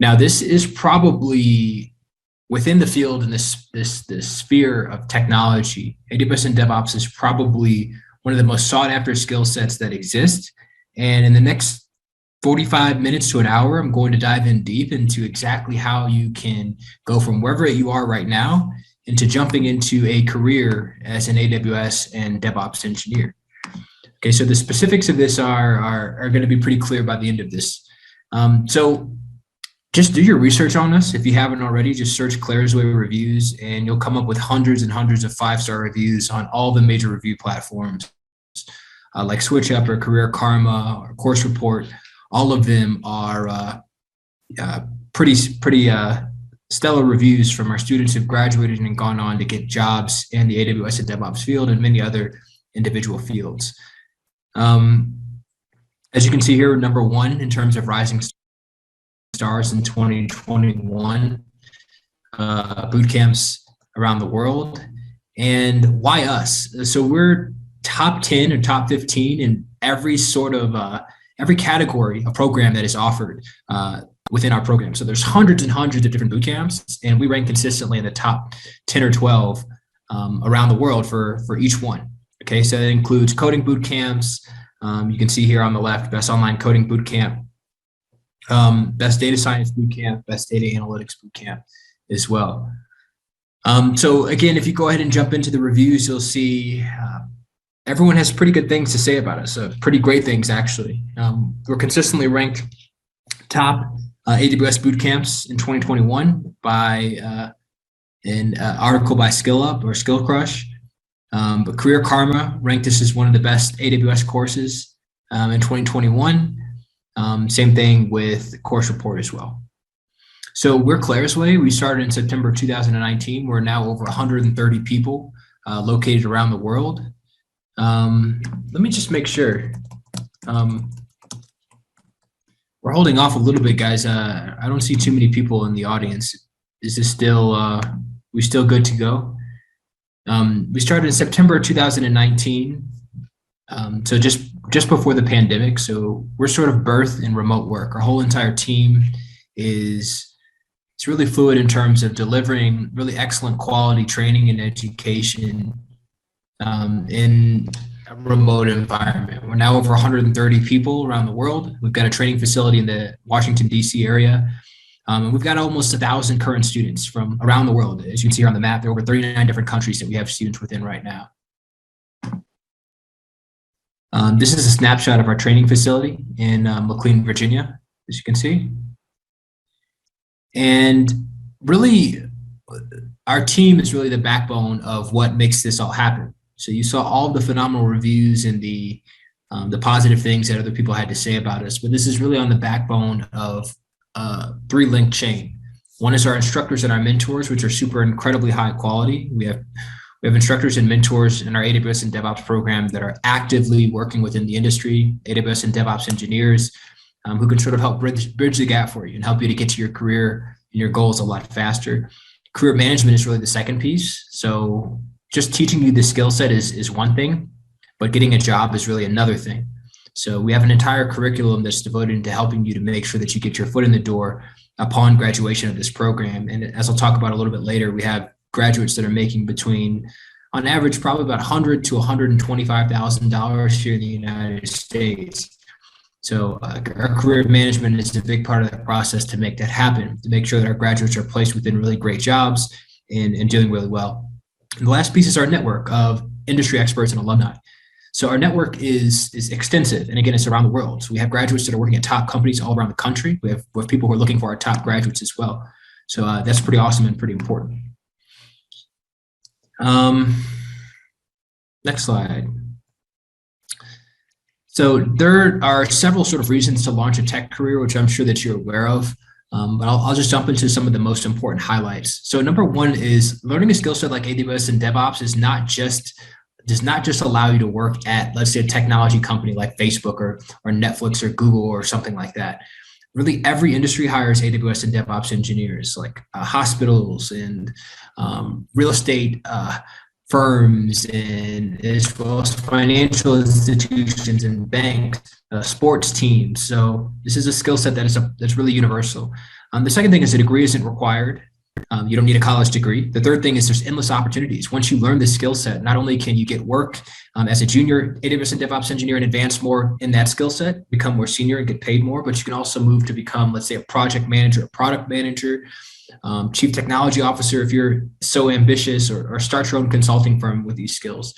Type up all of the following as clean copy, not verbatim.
Now, this is probably within the field in this sphere of technology. AWS and DevOps is probably one of the most sought after skill sets that exist. And in the next 45 minutes to an hour, I'm going to dive in deep into exactly how you can go from wherever you are right now into jumping into a career as an AWS and DevOps engineer. Okay, so the specifics of this are going to be pretty clear by the end of this. So just do your research on us. If you haven't already, just search Claire's Way reviews and you'll come up with hundreds and hundreds of 5-star reviews on all the major review platforms like SwitchUp or Career Karma or Course Report. All of them are pretty stellar reviews from our students who've graduated and gone on to get jobs in the AWS and DevOps field and many other individual fields. As you can see here, number one in terms of rising stars in 2021, boot camps around the world. And why us? So we're top 10 or top 15 in every sort of every category of program that is offered within our program. So there's hundreds and hundreds of different boot camps, and we rank consistently in the top 10 or 12 around the world for each one. Okay, so that includes coding boot camps. You can see here on the left, best online coding boot camp, best data science boot camp, best data analytics boot camp as well. So again, if you go ahead and jump into the reviews, you'll see everyone has pretty good things to say about us. Pretty great things, actually. We're consistently ranked top AWS boot camps in 2021 by an article by SkillUp or Skill Crush. But Career Karma ranked us as one of the best AWS courses in 2021. Same thing with Course Report as well. So we're Claire's Way. We started in September 2019. We're now over 130 people located around the world. Let me just make sure. We're holding off a little bit, guys. I don't see too many people in the audience. Is this still, we still good to go? We started in September 2019, so just before the pandemic. So we're sort of birthed in remote work. Our whole entire team it's really fluid in terms of delivering really excellent quality training and education in a remote environment. We're now over 130 people around the world. We've got a training facility in the Washington, D.C. area. And we've got almost 1,000 current students from around the world. As you can see here on the map, there are over 39 different countries that we have students within right now. This is a snapshot of our training facility in McLean, Virginia, as you can see. And really, our team is really the backbone of what makes this all happen. So you saw all the phenomenal reviews and the positive things that other people had to say about us, but this is really on the backbone of three-link chain. One is our instructors and our mentors, which are super incredibly high quality. We have instructors and mentors in our AWS and DevOps program that are actively working within the industry, AWS and DevOps engineers who can sort of help bridge the gap for you and help you to get to your career and your goals a lot faster. Career management is really the second piece. So just teaching you the skill set is one thing, but getting a job is really another thing. So we have an entire curriculum that's devoted to helping you to make sure that you get your foot in the door upon graduation of this program. And as I'll talk about a little bit later, we have graduates that are making between, on average, probably about $100,000 to $125,000 here in the United States. So our career management is a big part of that process to make that happen, to make sure that our graduates are placed within really great jobs and doing really well. And the last piece is our network of industry experts and alumni. So our network is extensive, and again, it's around the world. So we have graduates that are working at top companies all around the country. We have people who are looking for our top graduates as well. So that's pretty awesome and pretty important. Next slide. So there are several sort of reasons to launch a tech career, which I'm sure that you're aware of. But I'll just jump into some of the most important highlights. So number one is learning a skill set like AWS and DevOps does not just allow you to work at, let's say, a technology company like Facebook or Netflix or Google or something like that. Really, every industry hires AWS and DevOps engineers, like hospitals and real estate firms and as well as financial institutions and banks, sports teams. So this is a skill set that's really universal. The second thing is a degree isn't required. You don't need a college degree. The third thing is there's endless opportunities. Once you learn this skill set, not only can you get work as a junior AWS and DevOps engineer and advance more in that skill set, become more senior and get paid more, but you can also move to become, let's say, a project manager, a product manager, chief technology officer if you're so ambitious, or start your own consulting firm with these skills.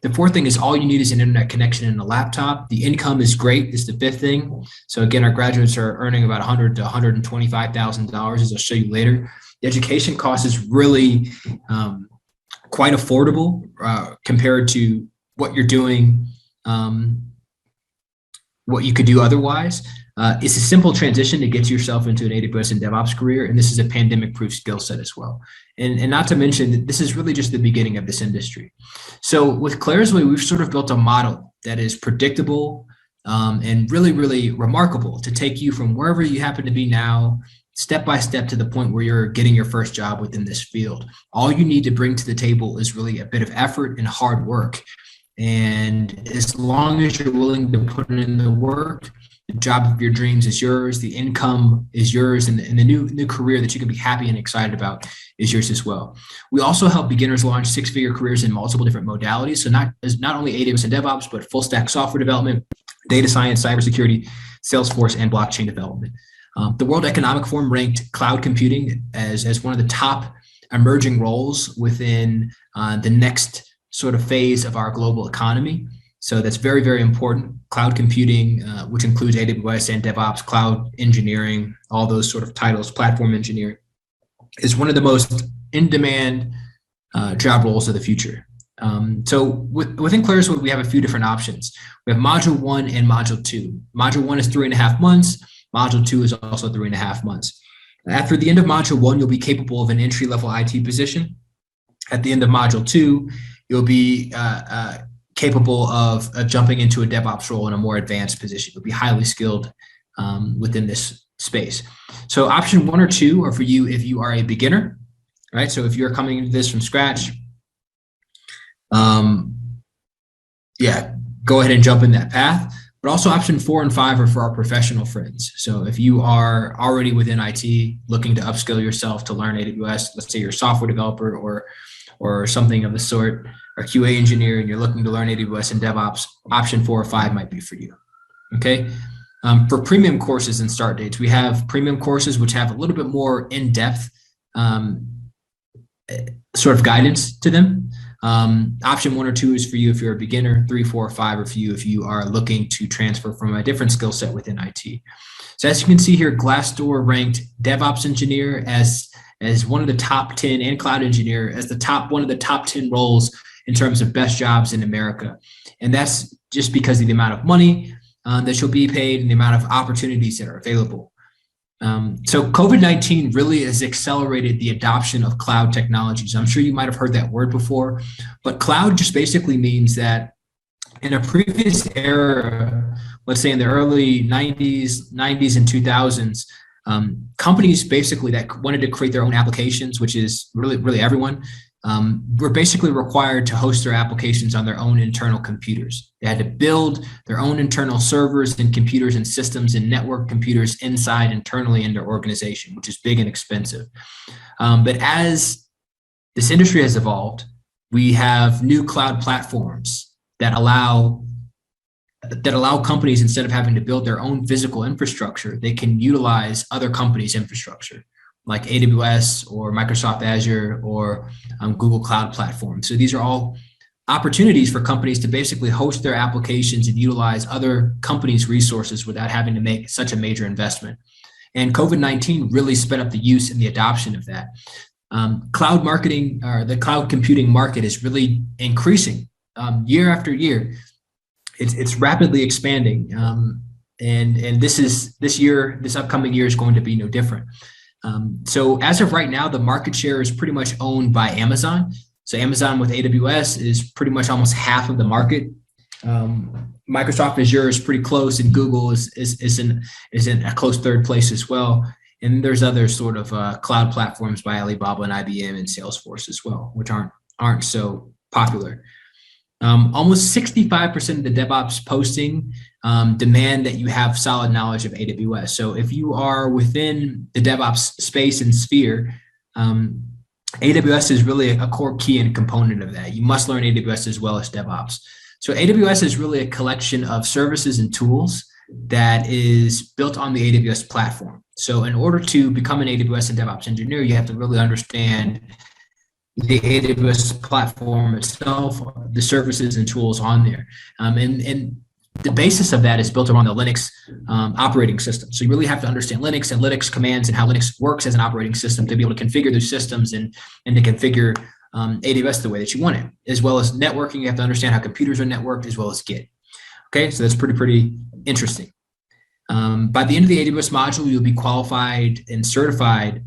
The fourth thing is all you need is an internet connection and a laptop. The income is great. This is the fifth thing. So again, our graduates are earning about $100,000 to $125,000, as I'll show you later. The education cost is really quite affordable compared to what you're doing, what you could do otherwise. It's a simple transition to get yourself into an AWS and DevOps career, and this is a pandemic-proof skill set as well. And not to mention that this is really just the beginning of this industry. So with Claire's Way, we've sort of built a model that is predictable and really, really remarkable to take you from wherever you happen to be now, step by step, to the point where you're getting your first job within this field. All you need to bring to the table is really a bit of effort and hard work. And as long as you're willing to put in the work, the job of your dreams is yours, the income is yours, and the new career that you can be happy and excited about is yours as well. We also help beginners launch six-figure careers in multiple different modalities. So not only AWS and DevOps, but full stack software development, data science, cybersecurity, Salesforce, and blockchain development. The World Economic Forum ranked cloud computing as one of the top emerging roles within the next sort of phase of our global economy. So that's very, very important. Cloud computing, which includes AWS and DevOps, cloud engineering, all those sort of titles, platform engineering, is one of the most in-demand job roles of the future. So within Claire's Way, we have a few different options. We have Module 1 and Module 2. Module 1 is 3.5 months. Module 2 is also 3.5 months. After the end of Module 1, you'll be capable of an entry-level IT position. At the end of Module 2, you'll be capable of jumping into a DevOps role in a more advanced position. You'll be highly skilled within this space. So option 1 or 2 are for you if you are a beginner, right? So if you're coming into this from scratch, yeah, go ahead and jump in that path. But also option 4 and 5 are for our professional friends. So if you are already within IT, looking to upskill yourself to learn AWS, let's say you're a software developer or something of the sort, or QA engineer, and you're looking to learn AWS and DevOps, option 4 or 5 might be for you. Okay. For premium courses and start dates, we have premium courses which have a little bit more in-depth sort of guidance to them. Option 1 or 2 is for you if you're a beginner. 3, 4, or 5 are for you if you are looking to transfer from a different skill set within IT. So as you can see here, Glassdoor ranked DevOps engineer as one of the top 10, and cloud engineer as one of the top 10 roles in terms of best jobs in America. And that's just because of the amount of money that you'll be paid and the amount of opportunities that are available. So COVID-19 really has accelerated the adoption of cloud technologies. I'm sure you might have heard that word before, but cloud just basically means that in a previous era, let's say in the early 90s and 2000s, companies basically that wanted to create their own applications, which is really everyone, were basically required to host their applications on their own internal computers. They had to build their own internal servers and computers and systems and network computers internally in their organization, which is big and expensive. But as this industry has evolved, we have new cloud platforms that allow companies, instead of having to build their own physical infrastructure, they can utilize other companies' infrastructure, like AWS or Microsoft Azure or Google Cloud Platform. So these are all opportunities for companies to basically host their applications and utilize other companies' resources without having to make such a major investment. And COVID-19 really sped up the use and the adoption of that. Cloud marketing, or the cloud computing market, is really increasing year after year. It's rapidly expanding, and this upcoming year is going to be no different. So as of right now, the market share is pretty much owned by Amazon. So Amazon with AWS is pretty much almost half of the market. Microsoft Azure is pretty close, and Google is in a close third place as well. And there's other sort of cloud platforms by Alibaba and IBM and Salesforce as well, which aren't so popular. Almost 65% of the DevOps posting demand that you have solid knowledge of AWS. So if you are within the DevOps space and sphere, AWS is really a core key and component of that. You must learn AWS as well as DevOps. So AWS is really a collection of services and tools that is built on the AWS platform. So in order to become an AWS and DevOps engineer, you have to really understand the AWS platform itself, the services and tools on there. And the basis of that is built around the Linux operating system. So you really have to understand Linux and Linux commands and how Linux works as an operating system to be able to configure those systems and to configure AWS the way that you want it. As well as networking, you have to understand how computers are networked as well as Git. Okay, so that's pretty interesting. By the end of the AWS module, you'll be qualified and certified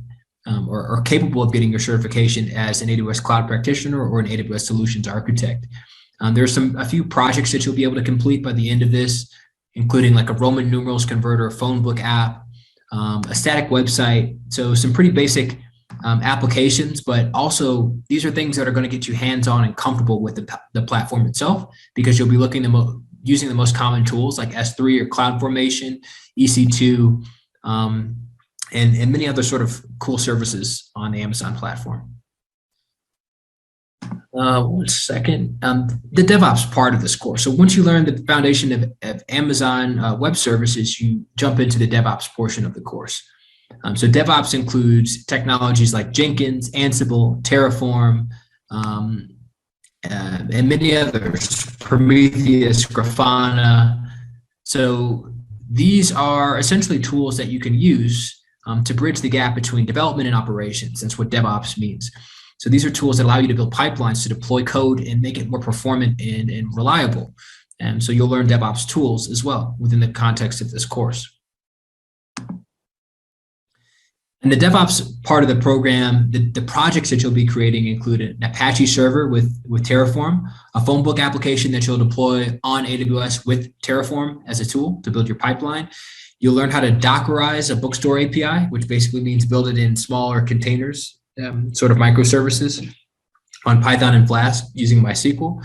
or capable of getting your certification as an AWS Cloud Practitioner or an AWS Solutions Architect. There's a few projects that you'll be able to complete by the end of this, including like a Roman numerals converter, a phone book app, a static website. So some pretty basic applications, but also these are things that are going to get you hands-on and comfortable with the platform itself, because you'll be using the most common tools like S3 or CloudFormation, EC2, and many other sort of cool services on the Amazon platform. 1 second. The DevOps part of this course. So once you learn the foundation of Amazon Web Services, you jump into the DevOps portion of the course. So DevOps includes technologies like Jenkins, Ansible, Terraform, and many others, Prometheus, Grafana. So these are essentially tools that you can use to bridge the gap between development and operations. That's what DevOps means. So these are tools that allow you to build pipelines to deploy code and make it more performant and reliable. And so you'll learn DevOps tools as well within the context of this course. And the DevOps part of the program, the projects that you'll be creating include an Apache server with Terraform, a phone book application that you'll deploy on AWS with Terraform as a tool to build your pipeline. You'll learn how to Dockerize a bookstore API, which basically means build it in smaller containers, sort of microservices on Python and Flask using MySQL.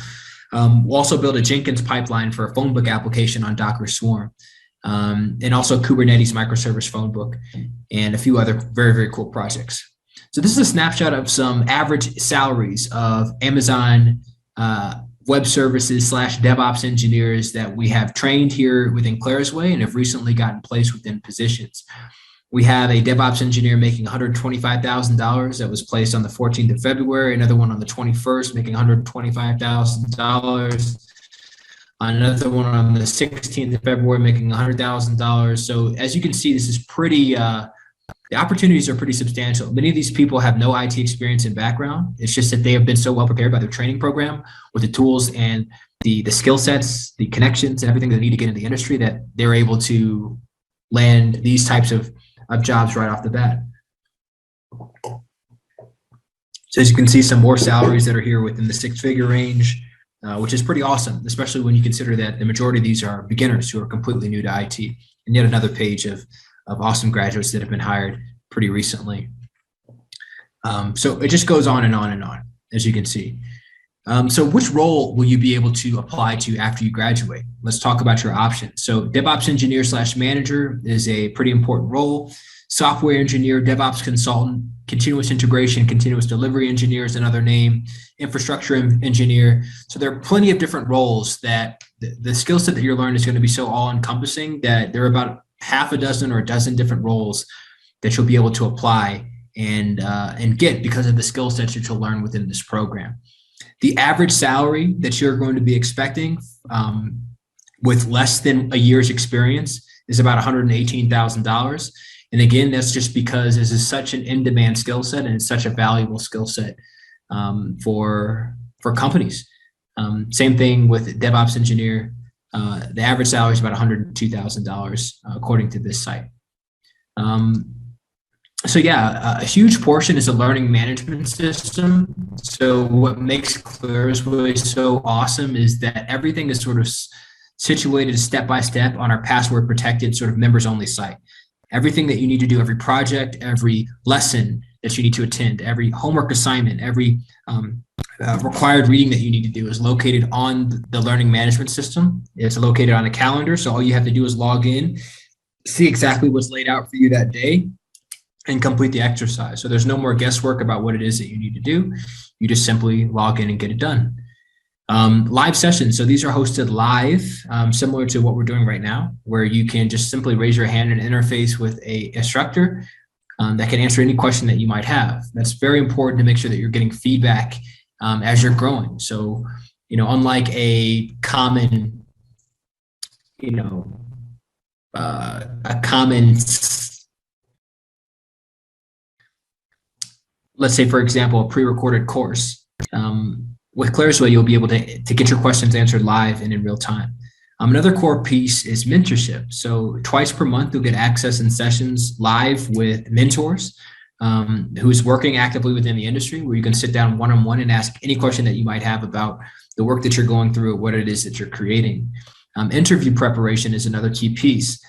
We'll also build a Jenkins pipeline for a phone book application on Docker Swarm. And also Kubernetes microservice phone book, and a few other very cool projects. So this is a snapshot of some average salaries of Amazon Web Services / DevOps engineers that we have trained here within Clarisway and have recently gotten placed within positions. We have a DevOps engineer making $125,000 that was placed on the 14th of February, another one on the 21st making $125,000. Another one on the 16th of February making $100,000. So as you can see, this is pretty, the opportunities are pretty substantial. Many of these people have no IT experience and background. It's just that they have been so well prepared by their training program with the tools and the skill sets, the connections, and everything they need to get into the industry that they're able to land these types of jobs right off the bat. So as you can see, some more salaries that are here within the 6-figure range. Which is pretty awesome, especially when you consider that the majority of these are beginners who are completely new to IT. And yet another page of awesome graduates that have been hired pretty recently. So it just goes on and on and on, as you can see. So which role will you be able to apply to after you graduate? Let's talk about your options. So DevOps engineer / manager is a pretty important role. Software engineer, DevOps consultant, continuous integration, continuous delivery engineer is another name, infrastructure engineer. So there are plenty of different roles that the skill set that you're learning is going to be so all encompassing that there are about half a dozen or a dozen different roles that you'll be able to apply and get because of the skill sets that you'll learn within this program. The average salary that you're going to be expecting with less than a year's experience is about $118,000. And again, that's just because this is such an in-demand skill set and it's such a valuable skill set for companies. Same thing with DevOps engineer. The average salary is about $102,000 according to this site. So yeah, a huge portion is a learning management system. So what makes Clarisway so awesome is that everything is sort of situated step by step on our password protected sort of members only site. Everything that you need to do, every project, every lesson that you need to attend, every homework assignment, every required reading that you need to do is located on the learning management system. It's located on a calendar. So all you have to do is log in, see exactly what's laid out for you that day, and complete the exercise. So there's no more guesswork about what it is that you need to do. You just simply log in and get it done. Live sessions. So these are hosted live, similar to what we're doing right now, where you can just simply raise your hand and interface with a instructor that can answer any question that you might have. That's very important to make sure that you're getting feedback as you're growing. So, unlike a common, let's say, for example, a pre-recorded course. With Clarisway, you'll be able to get your questions answered live and in real time. Another core piece is mentorship. So twice per month, you'll get access and sessions live with mentors who's working actively within the industry, where you can sit down one-on-one and ask any question that you might have about the work that you're going through or what it is that you're creating. Interview preparation is another key piece.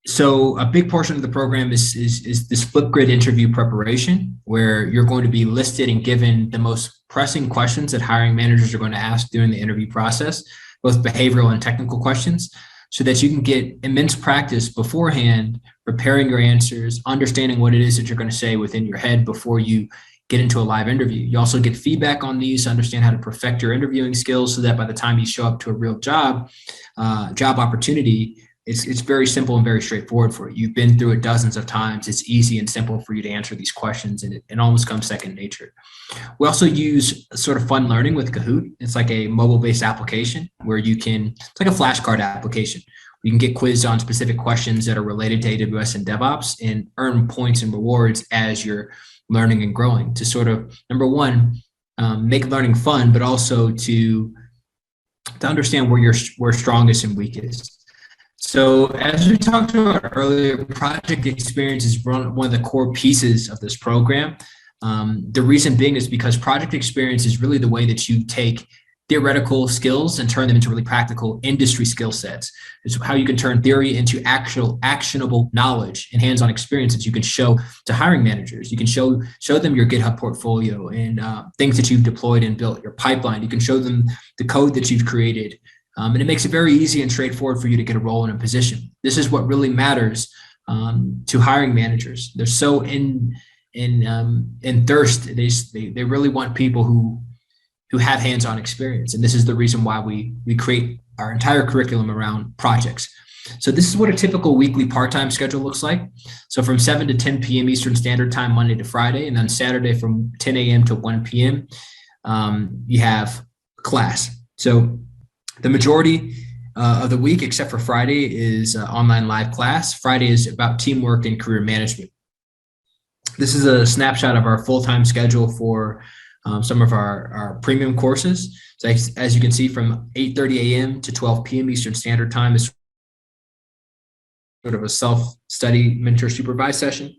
So a big portion of the program is this Flipgrid interview preparation, where you're going to be listed and given the most pressing questions that hiring managers are going to ask during the interview process, both behavioral and technical questions, so that you can get immense practice beforehand, preparing your answers, understanding what it is that you're going to say within your head before you get into a live interview. You also get feedback on these to understand how to perfect your interviewing skills so that by the time you show up to a real job opportunity, it's very simple and very straightforward for you. You've been through it dozens of times. It's easy and simple for you to answer these questions, and it almost comes second nature. We also use sort of fun learning with Kahoot. It's like a mobile-based application where it's like a flashcard application. You can get quizzed on specific questions that are related to AWS and Devops and earn points and rewards as you're learning and growing to sort of, number one, make learning fun, but also to understand where you're strongest and weakest. So as we talked about earlier, project experience is one of the core pieces of this program. The reason being is because project experience is really the way that you take theoretical skills and turn them into really practical industry skill sets. It's how you can turn theory into actual actionable knowledge and hands-on experience that you can show to hiring managers. You can show them your GitHub portfolio and things that you've deployed and built, your pipeline. You can show them the code that you've created. And it makes it very easy and straightforward for you to get a role in a position. This is what really matters to hiring managers. They're so in thirst. They really want people who have hands-on experience. And this is the reason why we create our entire curriculum around projects. So this is what a typical weekly part-time schedule looks like. So from 7 to 10 p.m. Eastern Standard Time, Monday to Friday, and then Saturday from 10 a.m. to 1 p.m. You have class. So the majority of the week, except for Friday, is online live class. Friday is about teamwork and career management. This is a snapshot of our full-time schedule for some of our premium courses. So as you can see, from 8:30 a.m. to 12 p.m. Eastern Standard Time is sort of a self-study mentor supervised session.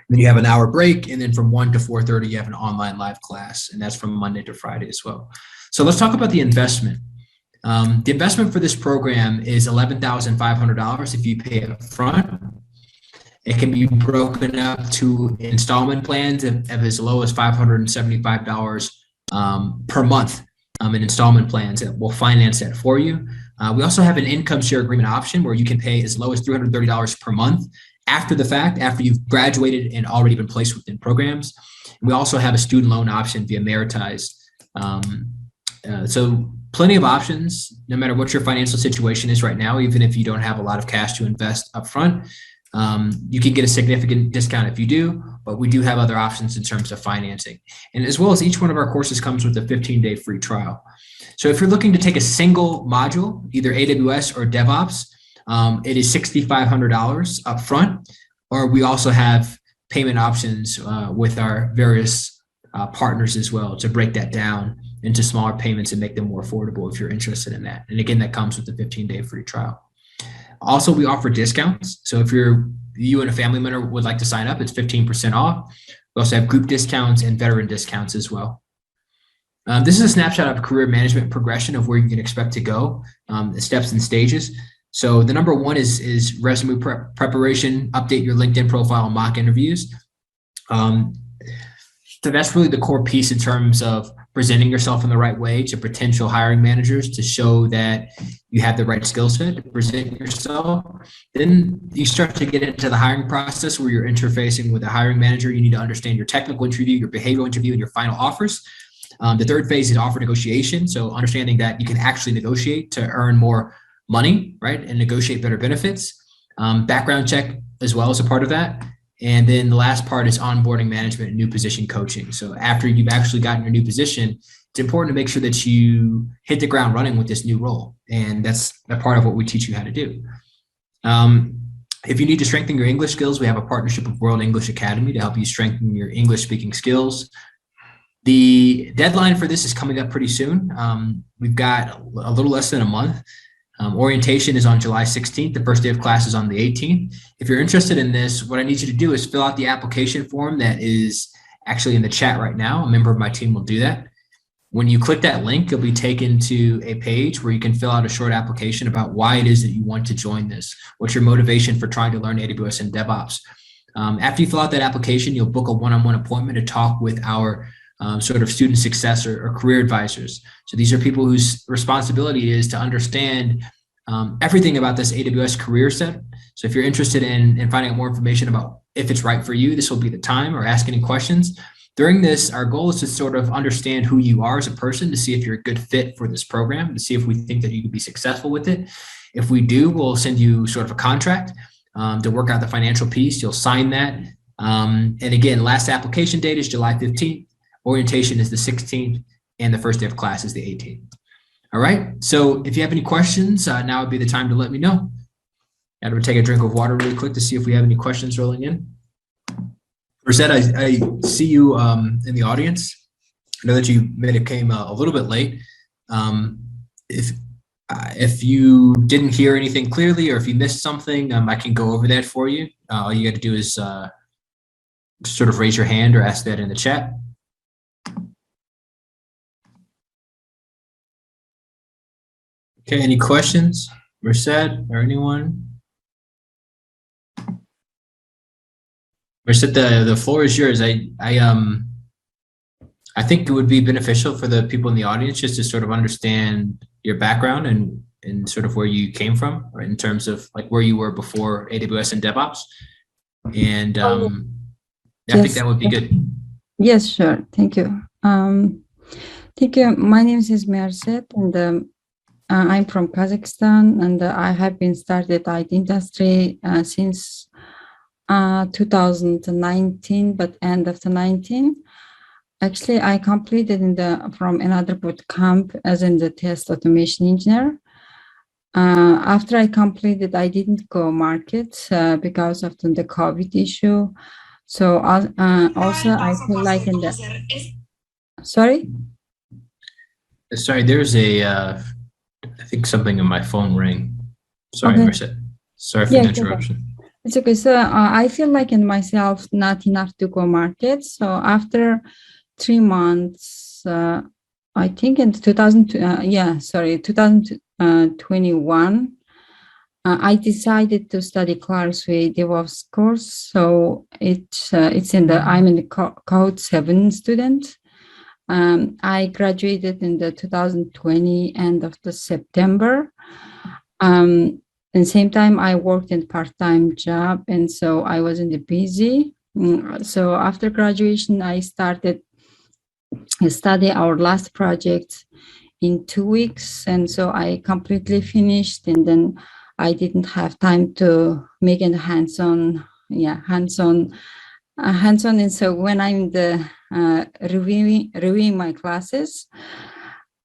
Then you have an hour break, and then from 1 to 4:30, you have an online live class, and that's from Monday to Friday as well. So let's talk about the investment. The investment for this program is $11,500 if you pay up front. It can be broken up to installment plans of as low as $575 per month in installment plans that will finance that for you. We also have an income share agreement option where you can pay as low as $330 per month after the fact, after you've graduated and already been placed within programs. And we also have a student loan option via Meritized. So plenty of options, no matter what your financial situation is right now, even if you don't have a lot of cash to invest up front. You can get a significant discount if you do, but we do have other options in terms of financing. And as well as each one of our courses comes with a 15-day free trial. So if you're looking to take a single module, either AWS or Devops, it is $6,500 up front, or we also have payment options with our various partners as well to break that down into smaller payments and make them more affordable if you're interested in that. And again, that comes with the 15-day free trial. Also, we offer discounts. So if you and a family member would like to sign up, it's 15% off. We also have group discounts and veteran discounts as well. This is a snapshot of career management progression of where you can expect to go, the steps and stages. So the number one is resume preparation, update your LinkedIn profile, and mock interviews. So that's really the core piece in terms of presenting yourself in the right way to potential hiring managers to show that you have the right skill set to present yourself. Then you start to get into the hiring process where you're interfacing with a hiring manager. You need to understand your technical interview, your behavioral interview, and your final offers. The third phase is offer negotiation. So understanding that you can actually negotiate to earn more money, right? And negotiate better benefits. Background check as well as a part of that. And then the last part is onboarding management and new position coaching. So after you've actually gotten your new position, it's important to make sure that you hit the ground running with this new role. And that's a part of what we teach you how to do. If you need to strengthen your English skills, we have a partnership with World English Academy to help you strengthen your English speaking skills. The deadline for this is coming up pretty soon. We've got a little less than a month. Orientation is on July 16th. The first day of class is on the 18th. If you're interested in this, what I need you to do is fill out the application form that is actually in the chat right now. A member of my team will do that. When you click that link, you'll be taken to a page where you can fill out a short application about why it is that you want to join this. What's your motivation for trying to learn AWS and DevOps? After you fill out that application, you'll book a one-on-one appointment to talk with our sort of student success or career advisors. So these are people whose responsibility is to understand everything about this AWS career set. So if you're interested in finding out more information about if it's right for you, this will be the time, or ask any questions. During this, our goal is to sort of understand who you are as a person, to see if you're a good fit for this program, to see if we think that you could be successful with it. If we do, we'll send you sort of a contract to work out the financial piece. You'll sign that. And again, last application date is July 15th. Orientation is the 16th, and the first day of class is the 18th. All right. So if you have any questions, now would be the time to let me know. I'm going to take a drink of water really quick to see if we have any questions rolling in. Rosette, I see you in the audience. I know that you came a little bit late. If you didn't hear anything clearly, or if you missed something, I can go over that for you. All you got to do is sort of raise your hand or ask that in the chat. Okay, any questions, Merced or anyone? Merced, the floor is yours. I think it would be beneficial for the people in the audience just to sort of understand your background and sort of where you came from, right, in terms of like where you were before AWS and DevOps. And I think that would be good. Yes, sure. Thank you. Thank you. My name is Merced, and I'm from Kazakhstan, and I have been started IT industry since 2019, but end of the 19. Actually, I completed from another boot camp as in the test automation engineer. After I completed, I didn't go market because of the COVID issue. So also I feel like in the, sorry, there's a I think something in my phone rang. Sorry, okay. Merced. Sorry for the interruption. Okay. It's okay. So I feel like in myself not enough to go market. So after 3 months, I think in 2021, I decided to study Clark's Way Devops course. So it's I'm in the Code 7 student. I graduated in the 2020 end of the September. At the same time, I worked in part-time job, and so I was in the busy. So after graduation, I started to study our last project in 2 weeks, and so I completely finished, and then I didn't have time to make it hands-on. And so when I'm reviewing my classes,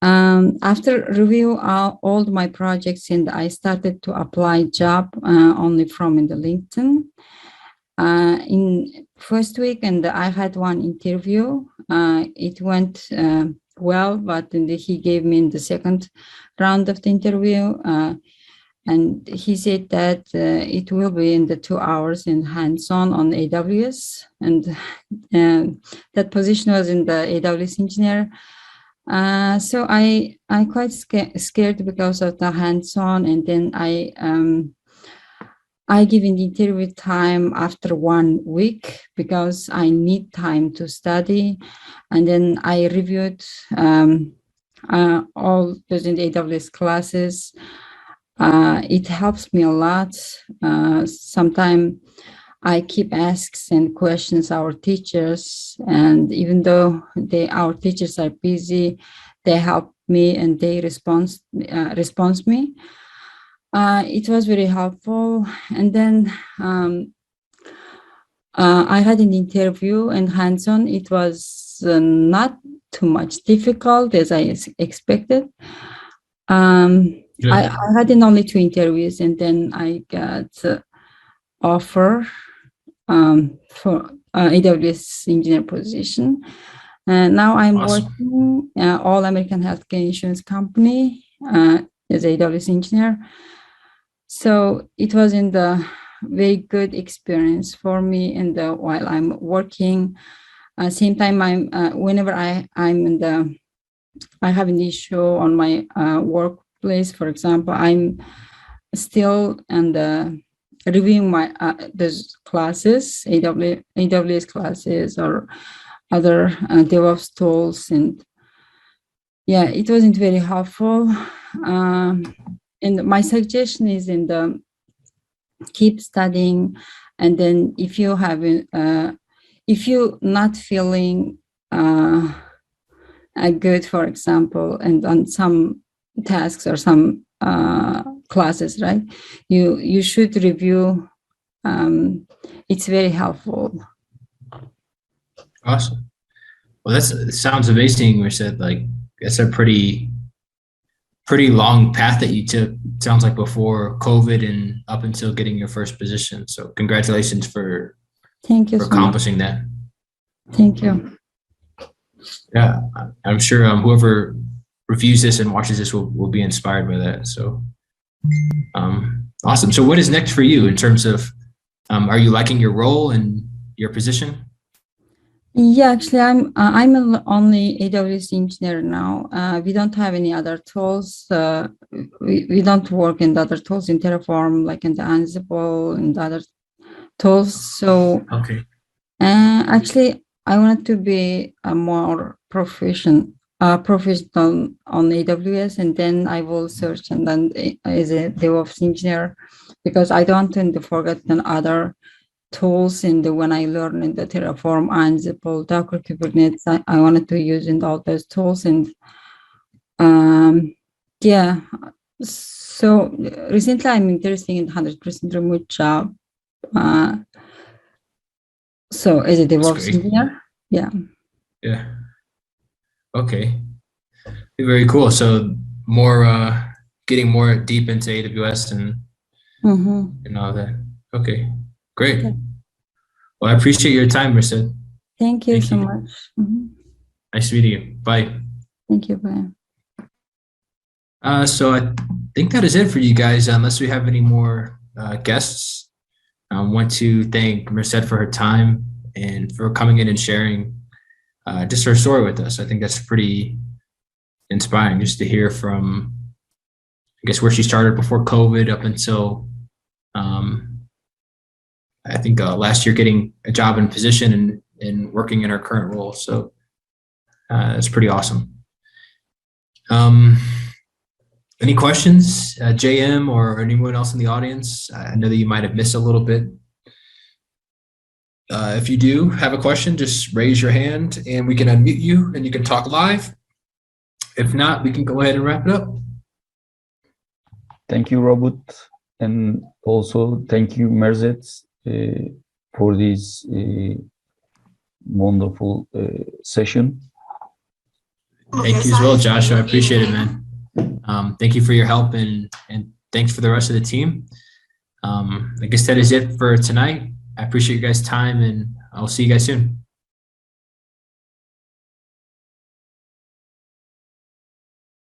after review all my projects, and I started to apply job only from in the LinkedIn. In first week, and I had one interview. It went well, but he gave me in the second round of the interview. And he said that it will be in the 2 hours in hands-on on AWS, and that position was in the AWS engineer. So I quite scared because of the hands-on, and then I give an interview time after 1 week because I need time to study. And then I reviewed all those in the AWS classes. It helps me a lot. Sometimes I keep asking questions our teachers, and even though our teachers are busy, they help me and they respond me. It was very helpful. And then I had an interview and hands-on. It was not too much difficult as I expected. I had only 2 interviews, and then I got offer for AWS engineer position. And now I'm working All American Healthcare Insurance Company as AWS engineer. So it was in the very good experience for me. And while I'm working, same time whenever I have an issue on my workplace, for example, I'm still reviewing my those classes, AWS classes or other DevOps tools, and yeah, it wasn't very helpful. And my suggestion is keep studying, and then if you have if you're not feeling good, for example, and on some tasks or some classes, right? You should review. It's very helpful. Awesome. Well, it sounds amazing. We said like it's a pretty long path that you took. It sounds like before COVID and up until getting your first position. So congratulations for accomplishing that. Thank you. Yeah, I'm sure whoever reviews this and watches this will be inspired by that. So awesome. So what is next for you in terms of are you liking your role and your position? Yeah, actually, I'm only AWS engineer now. We don't have any other tools. We don't work in the other tools in Terraform, like in the Ansible and the other tools. So okay. Actually, I wanted to be a more professional on AWS, and then I will search and then as a DevOps engineer, because I don't want to forget the other tools when I learn in the Terraform, Ansible, Docker, Kubernetes. I wanted to use in all those tools, and yeah. So recently, I'm interested in 100% remote job. So as a DevOps engineer, yeah. Yeah. Okay. Very cool. So more getting more deep into AWS and all that. Okay. Great. Okay. Well, I appreciate your time, Merced. Thank you so much. Nice meeting you. Bye. Thank you. Bye. So I think that is it for you guys, unless we have any more guests. I want to thank Merced for her time and for coming in and sharing just her story with us. I think that's pretty inspiring just to hear from, I guess, where she started before COVID up until I think last year getting a job and position and working in her current role. So it's pretty awesome. Any questions, JM or anyone else in the audience? I know that you might have missed a little bit. If you do have a question, just raise your hand and we can unmute you and you can talk live. If not, we can go ahead and wrap it up. Thank you, Robert. And also thank you, Merced, for this wonderful session. Thank you as well, Joshua. I appreciate it, man. Thank you for your help and thanks for the rest of the team. I guess that is it for tonight. I appreciate you guys' time and I'll see you guys soon.